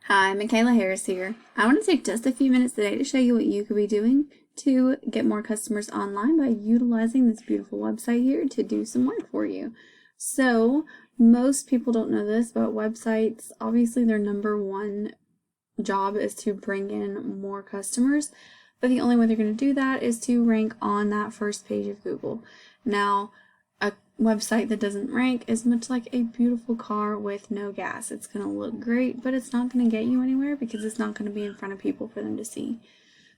Hi, Michaela Harris here. I want to take just a few minutes today to show you what you could be doing to get more customers online by utilizing this beautiful website here to do some work for you. So, most people don't know this, but websites, obviously their number one job is to bring in more customers, but the only way they're going to do that is to rank on that first page of Google. Now, a website that doesn't rank is much like a beautiful car with no gas. It's going to look great, but it's not going to get you anywhere because it's not going to be in front of people for them to see.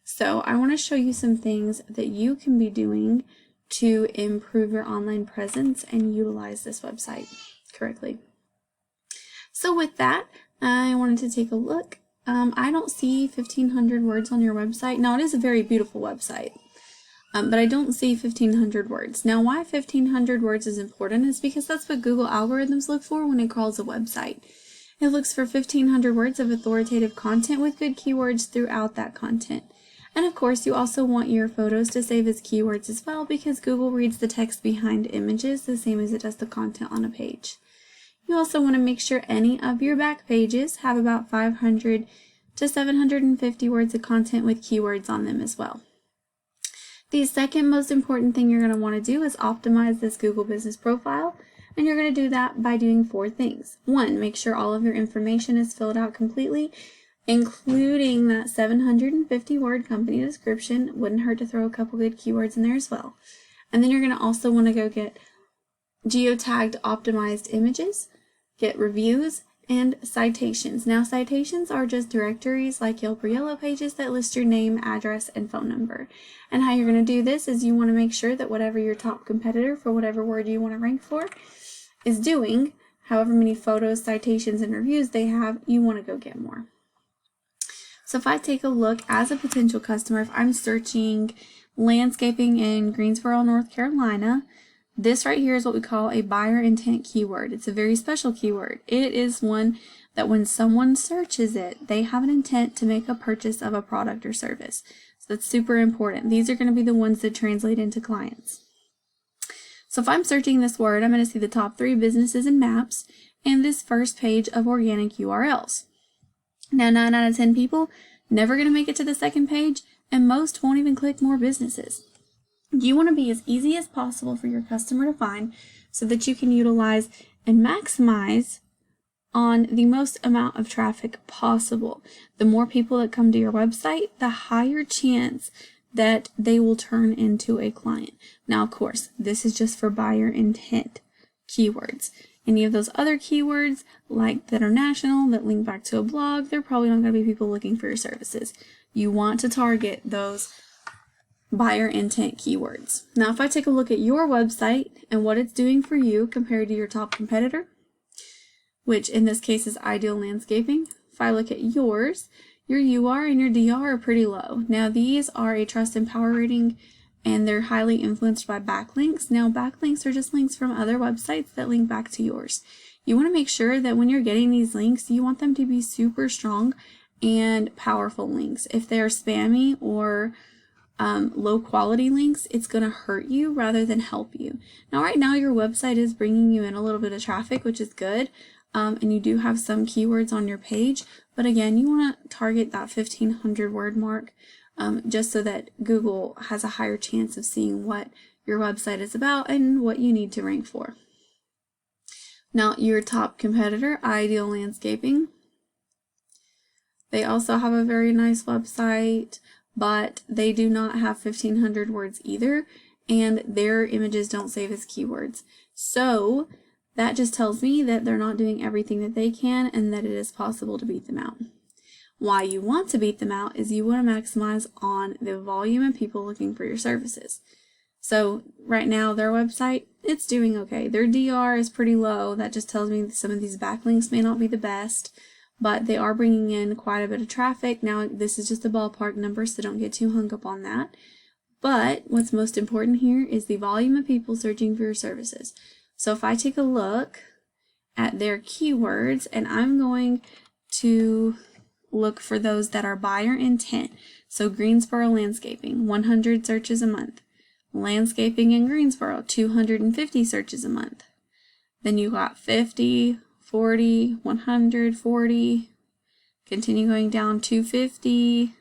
So I want to show you some things that you can be doing to improve your online presence and utilize this website correctly. So with that, I wanted to take a look. I don't see 1,500 words on your website. Now, it is a very beautiful website. But I don't see 1,500 words. Now, why 1,500 words is important is because that's what Google algorithms look for when it crawls a website. It looks for 1,500 words of authoritative content with good keywords throughout that content. And of course, you also want your photos to save as keywords as well because Google reads the text behind images the same as it does the content on a page. You also want to make sure any of your back pages have about 500 to 750 words of content with keywords on them as well. The second most important thing you're going to want to do is optimize this Google Business Profile, and you're going to do that by doing 4 things. 1, make sure all of your information is filled out completely, including that 750 word company description. Wouldn't hurt to throw a couple good keywords in there as well. And then you're going to also want to go get geotagged optimized images, get reviews, and citations. Now, citations are just directories like Yelp or Yellow Pages that list your name, address, and phone number. And how you're going to do this is you want to make sure that whatever your top competitor for whatever word you want to rank for is doing, however many photos, citations, and reviews they have, you want to go get more. So if I take a look as a potential customer, if I'm searching landscaping in Greensboro, North Carolina, this right here is what we call a buyer intent keyword. It's a very special keyword. It is one that when someone searches it, they have an intent to make a purchase of a product or service. So that's super important. These are going to be the ones that translate into clients. So if I'm searching this word, I'm going to see the top 3 businesses and maps and this first page of organic URLs. Now, 9 out of 10 people never going to make it to the second page, and most won't even click more businesses. You want to be as easy as possible for your customer to find so that you can utilize and maximize on the most amount of traffic possible. The more people that come to your website, the higher chance that they will turn into a client. Now, of course, this is just for buyer intent keywords. Any of those other keywords, like that are national, that link back to a blog, they're probably not going to be people looking for your services. You want to target those buyer intent keywords. Now, if I take a look at your website and what it's doing for you compared to your top competitor, which in this case is Ideal Landscaping, if I look at yours, your UR and your DR are pretty low. Now, these are a trust and power rating, and they're highly influenced by backlinks. Now, backlinks are just links from other websites that link back to yours. You want to make sure that when you're getting these links, you want them to be super strong and powerful links. If they're spammy or low quality links, it's going to hurt you rather than help you. Now, right now, your website is bringing you in a little bit of traffic, which is good, and you do have some keywords on your page, but again, you want to target that 1,500 word mark just so that Google has a higher chance of seeing what your website is about and what you need to rank for. Now, your top competitor, Ideal Landscaping, they also have a very nice website, but they do not have 1,500 words either, and their images don't save as keywords. So that just tells me that they're not doing everything that they can and that it is possible to beat them out. Why you want to beat them out is you want to maximize on the volume of people looking for your services. So right now, their website, it's doing okay. Their DR is pretty low. That just tells me that some of these backlinks may not be the best, but they are bringing in quite a bit of traffic. Now, this is just a ballpark number, so don't get too hung up on that. But what's most important here is the volume of people searching for your services. So if I take a look at their keywords, and I'm going to look for those that are buyer intent. So Greensboro Landscaping, 100 searches a month. Landscaping in Greensboro, 250 searches a month. Then you got 50, 40, 140, Continue going down, 250.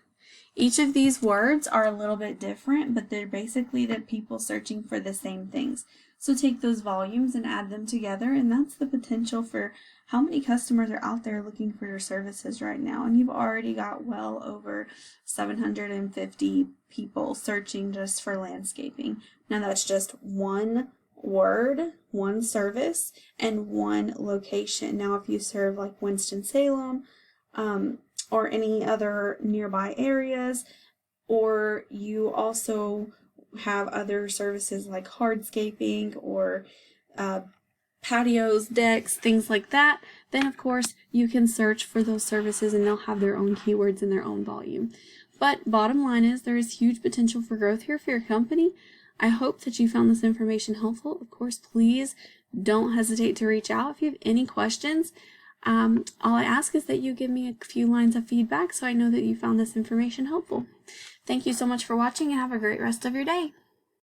Each of these words are a little bit different, but they're basically the people searching for the same things. So take those volumes and add them together, and that's the potential for how many customers are out there looking for your services right now. And you've already got well over 750 people searching just for landscaping. Now that's just one word, one service, and one location. Now if you serve like Winston-Salem, or any other nearby areas, or you also have other services like hardscaping or patios, decks, things like that, then of course you can search for those services and they'll have their own keywords and their own volume. But bottom line is there is huge potential for growth here for your company. I hope that you found this information helpful. Of course, please don't hesitate to reach out if you have any questions. All I ask is that you give me a few lines of feedback so I know that you found this information helpful. Thank you so much for watching and have a great rest of your day.